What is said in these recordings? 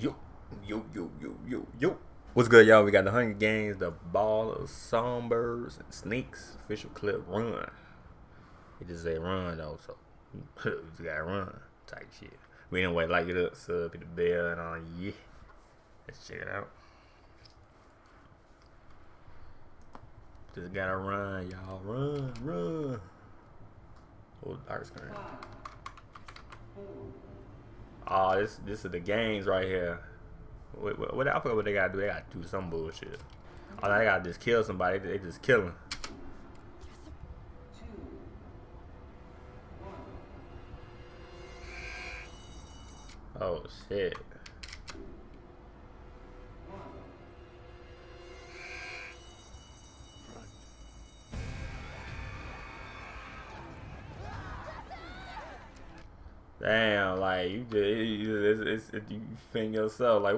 Yo, yo. What's good, y'all? We got the Hunger Games, the Ball of Songbirds and Snakes official clip run. It just say run though, so you just gotta run type shit. But anyway, like it up, sub, hit the bell, and yeah, let's check it out. Just gotta run, y'all. Run. Oh, dark screen. Oh, this is the games right here. What I forgot what they gotta do. They gotta do some bullshit. Oh, they gotta just kill somebody. They just kill him. Oh shit. Damn, like you think yourself like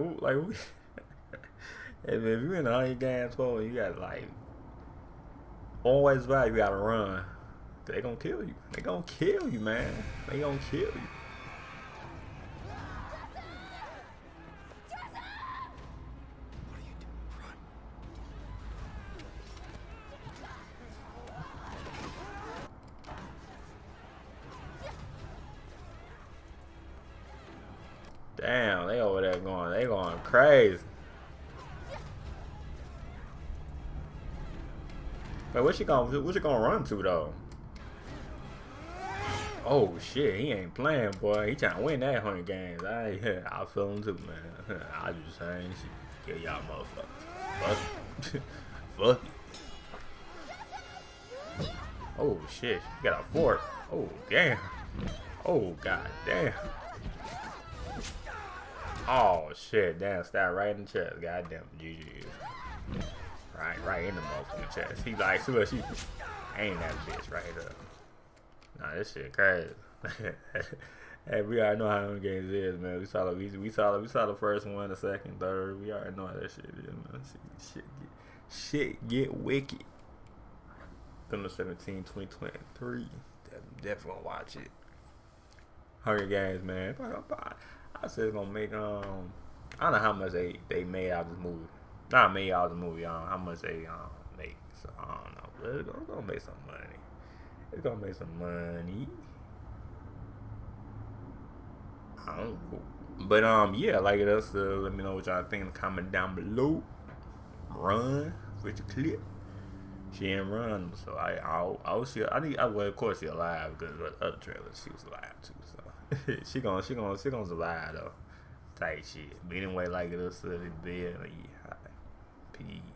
if you in the Hunger Games 4, you got like always by you gotta run. They gonna kill you. They gonna kill you, man. They gonna kill you. Damn, they over there going crazy. But what you gonna run to though? Oh shit, he ain't playing, boy. He trying to win that Hunger Games. I feel him too, man. I just saying shit. Kill y'all motherfuckers. Fuck it. Oh shit, he got a fork. Oh damn. Oh god damn. Oh shit, damn, stab right in the chest. Goddamn, GG. Right in the motherfucking chest. He like, she ain't that bitch right there. Nah, this shit crazy. Hey, we already know how them games is, man. We saw the first one, the second, third. We already know how that shit is, man. Shit get wicked. September 17, 2023. Definitely gonna watch it. Hunger Games, man. I said it's gonna make I don't know how much they made out of this movie. Not made out of the movie, how much they make. So I don't know. But it's gonna make some money. It's gonna make some money. I don't know. But yeah, like it us. Let me know what y'all think in the comment down below. Run with your clip. She ain't run, so well, of course she alive because the other trailer she was alive too. So she gonna survive though. Tight shit. But anyway, like it us, the bed. Yeah, peace.